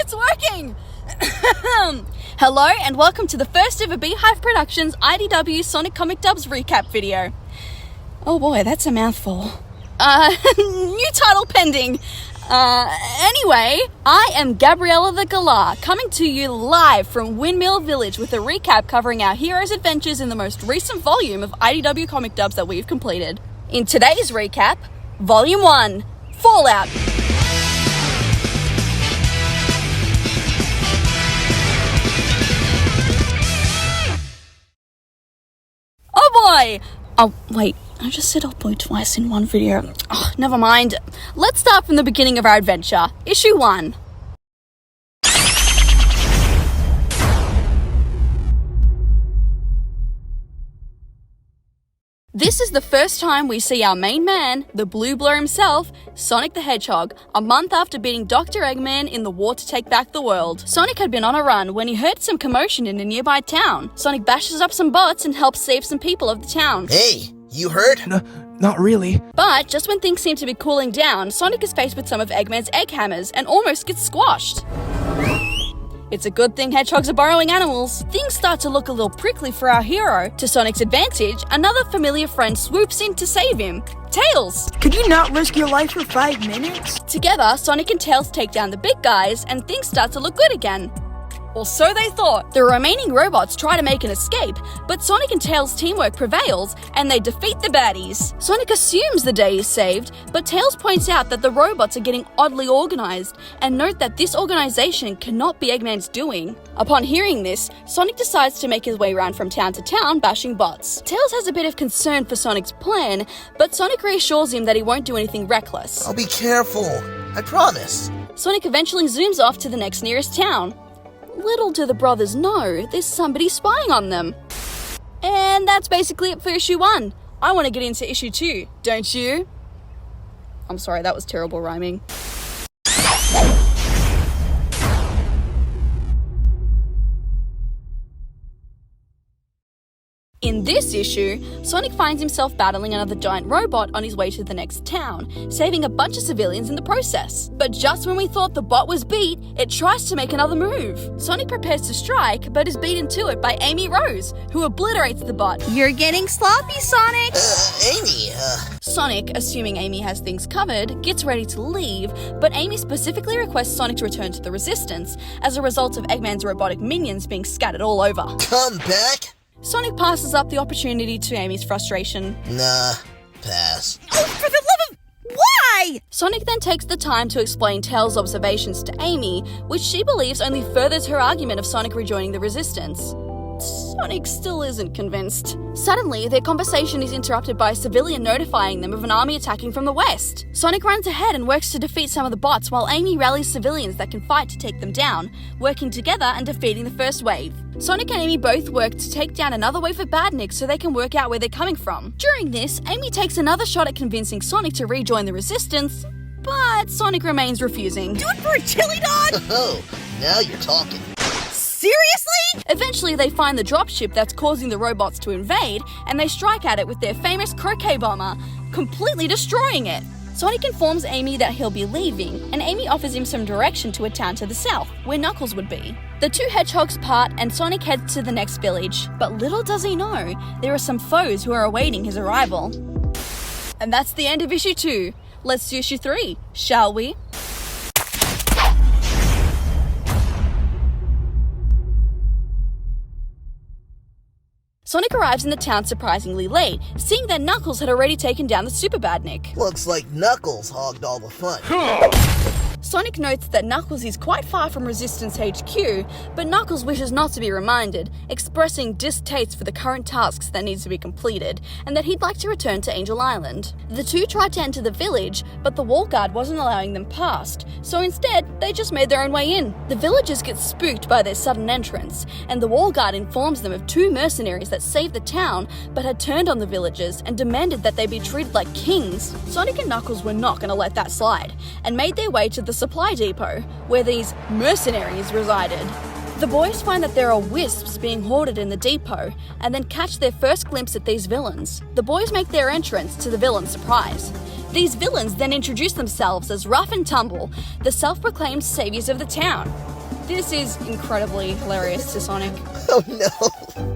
It's working! Hello and welcome to the first ever Beehive Productions IDW Sonic Comic Dubs recap video. Oh boy, that's a mouthful. New title pending. Anyway, I am Gabriella the Galah, coming to you live from Windmill Village with a recap covering our heroes' adventures in the most recent volume of IDW Comic Dubs that we've completed. In today's recap, Volume 1, Fallout. Oh, wait, I just said oh boy twice in one video. Oh, never mind. Let's start from the beginning of our adventure. Issue 1. This is the first time we see our main man, the Blue Blur himself, Sonic the Hedgehog, a month after beating Dr. Eggman in the war to take back the world. Sonic had been on a run when he heard some commotion in a nearby town. Sonic bashes up some bots and helps save some people of the town. Hey, you heard? No, not really. But just when things seem to be cooling down, Sonic is faced with some of Eggman's egg hammers and almost gets squashed. It's a good thing hedgehogs are burrowing animals. Things start to look a little prickly for our hero. To Sonic's advantage, another familiar friend swoops in to save him. Tails! Could you not risk your life for 5 minutes? Together, Sonic and Tails take down the big guys and things start to look good again. Or so they thought. The remaining robots try to make an escape, but Sonic and Tails' teamwork prevails and they defeat the baddies. Sonic assumes the day is saved, but Tails points out that the robots are getting oddly organized and note that this organization cannot be Eggman's doing. Upon hearing this, Sonic decides to make his way around from town to town bashing bots. Tails has a bit of concern for Sonic's plan, but Sonic reassures him that he won't do anything reckless. I'll be careful, I promise. Sonic eventually zooms off to the next nearest town. Little do the brothers know, there's somebody spying on them. And that's basically it for issue 1. I want to get into issue 2, don't you? I'm sorry, that was terrible rhyming. In this issue, Sonic finds himself battling another giant robot on his way to the next town, saving a bunch of civilians in the process. But just when we thought the bot was beat, it tries to make another move. Sonic prepares to strike, but is beaten to it by Amy Rose, who obliterates the bot. You're getting sloppy, Sonic! Amy, Sonic, assuming Amy has things covered, gets ready to leave, but Amy specifically requests Sonic to return to the Resistance as a result of Eggman's robotic minions being scattered all over. Come back? Sonic passes up the opportunity to Amy's frustration. Nah, pass. Oh, for the love of... Why? Sonic then takes the time to explain Tails' observations to Amy, which she believes only furthers her argument of Sonic rejoining the Resistance. Sonic still isn't convinced. Suddenly, their conversation is interrupted by a civilian notifying them of an army attacking from the west. Sonic runs ahead and works to defeat some of the bots while Amy rallies civilians that can fight to take them down, working together and defeating the first wave. Sonic and Amy both work to take down another wave of badniks so they can work out where they're coming from. During this, Amy takes another shot at convincing Sonic to rejoin the Resistance, but Sonic remains refusing. Do it for a chili dog? Oh, now you're talking. Seriously? Eventually, they find the dropship that's causing the robots to invade, and they strike at it with their famous croquet bomber, completely destroying it. Sonic informs Amy that he'll be leaving, and Amy offers him some direction to a town to the south, where Knuckles would be. The two hedgehogs part, and Sonic heads to the next village, but little does he know, there are some foes who are awaiting his arrival. And that's the end of issue 2. Let's do issue 3, shall we? Sonic arrives in the town surprisingly late, seeing that Knuckles had already taken down the Super Badnik. Looks like Knuckles hogged all the fun. Sonic notes that Knuckles is quite far from Resistance HQ, but Knuckles wishes not to be reminded, expressing distaste for the current tasks that need to be completed, and that he'd like to return to Angel Island. The two tried to enter the village, but the wall guard wasn't allowing them past, so instead, they just made their own way in. The villagers get spooked by their sudden entrance, and the wall guard informs them of two mercenaries that saved the town, but had turned on the villagers and demanded that they be treated like kings. Sonic and Knuckles were not going to let that slide, and made their way to the supply depot, where these mercenaries resided. The boys find that there are wisps being hoarded in the depot, and then catch their first glimpse at these villains. The boys make their entrance to the villain's surprise. These villains then introduce themselves as Rough and Tumble, the self-proclaimed saviors of the town. This is incredibly hilarious to Sonic. Oh no!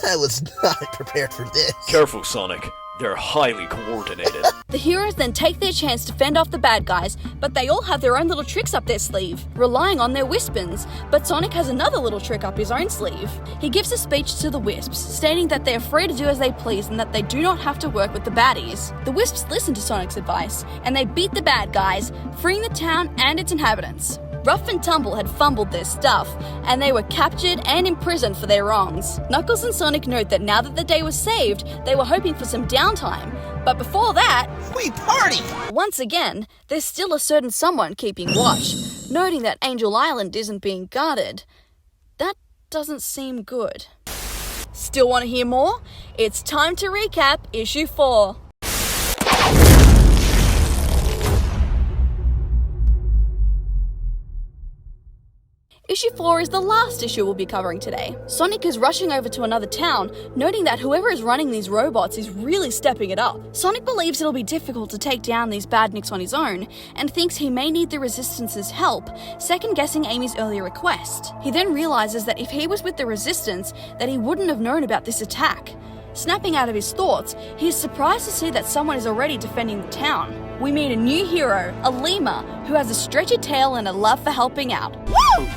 I was not prepared for this. Careful, Sonic. They're highly coordinated. The heroes then take their chance to fend off the bad guys, but they all have their own little tricks up their sleeve, relying on their Wispins. But Sonic has another little trick up his own sleeve. He gives a speech to the Wisps, stating that they're free to do as they please and that they do not have to work with the baddies. The Wisps listen to Sonic's advice, and they beat the bad guys, freeing the town and its inhabitants. Rough and Tumble had fumbled their stuff, and they were captured and imprisoned for their wrongs. Knuckles and Sonic note that now that the day was saved, they were hoping for some downtime. But before that, We party! once again, there's still a certain someone keeping watch, noting that Angel Island isn't being guarded. That doesn't seem good. Still want to hear more? It's time to recap issue 4. Issue 4 is the last issue we'll be covering today. Sonic is rushing over to another town, noting that whoever is running these robots is really stepping it up. Sonic believes it'll be difficult to take down these badniks on his own, and thinks he may need the Resistance's help, second-guessing Amy's earlier request. He then realizes that if he was with the Resistance, that he wouldn't have known about this attack. Snapping out of his thoughts, he is surprised to see that someone is already defending the town. We meet a new hero, a lemur, who has a stretchy tail and a love for helping out. Woo!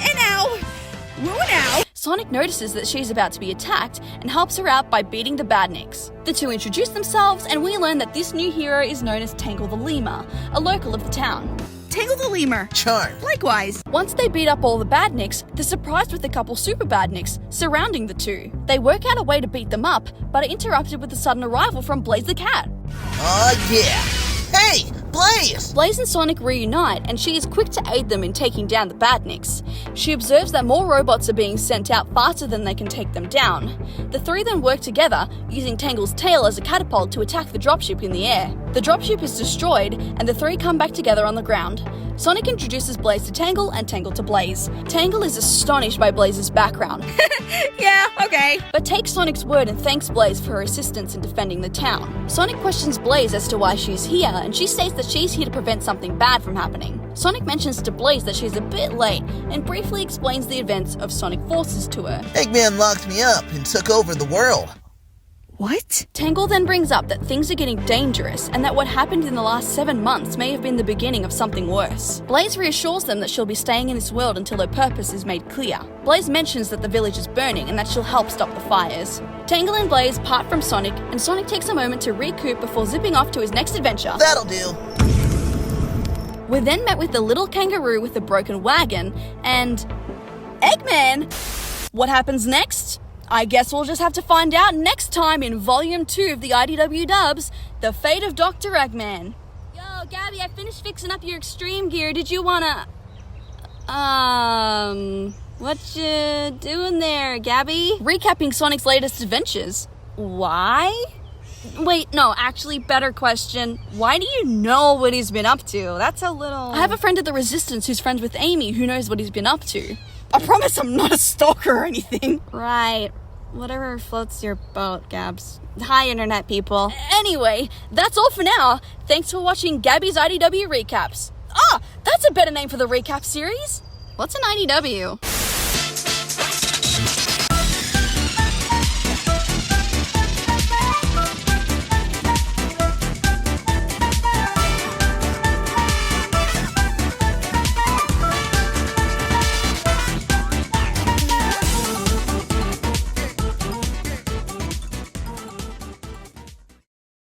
And now! Woo now! Sonic notices that she's about to be attacked and helps her out by beating the badniks. The two introduce themselves, and we learn that this new hero is known as Tangle the Lemur, a local of the town. Tangle the lemur. Charmed. Likewise. Once they beat up all the badniks, they're surprised with a couple super badniks surrounding the two. They work out a way to beat them up, but are interrupted with the sudden arrival from Blaze the cat. Aw, yeah! Hey! Blaze! Blaze and Sonic reunite, and she is quick to aid them in taking down the badniks. She observes that more robots are being sent out faster than they can take them down. The three then work together, using Tangle's tail as a catapult to attack the dropship in the air. The dropship is destroyed, and the three come back together on the ground. Sonic introduces Blaze to Tangle and Tangle to Blaze. Tangle is astonished by Blaze's background, Yeah, okay. but takes Sonic's word and thanks Blaze for her assistance in defending the town. Sonic questions Blaze as to why she's here, and she states that she's here to prevent something bad from happening. Sonic mentions to Blaze that she's a bit late, and briefly explains the events of Sonic Forces to her. Eggman locked me up and took over the world. What? Tangle then brings up that things are getting dangerous, and that what happened in the last 7 months may have been the beginning of something worse. Blaze reassures them that she'll be staying in this world until her purpose is made clear. Blaze mentions that the village is burning and that she'll help stop the fires. Tangle and Blaze part from Sonic, and Sonic takes a moment to recoup before zipping off to his next adventure. That'll do. We're then met with the little kangaroo with the broken wagon, and Eggman! What happens next? I guess we'll just have to find out next time in Volume 2 of the IDW Dubs, The Fate of Dr. Eggman. Yo, Gabby, I finished fixing up your extreme gear. Did you wanna... what you doing there, Gabby? Recapping Sonic's latest adventures. Why? Wait, no, actually, better question. Why do you know what he's been up to? That's a little... I have a friend at the Resistance who's friends with Amy who knows what he's been up to. I promise I'm not a stalker or anything. Right. Whatever floats your boat, Gabs. Hi, Internet people. Anyway, that's all for now. Thanks for watching Gabby's IDW Recaps. Ah, that's a better name for the recap series. What's an IDW?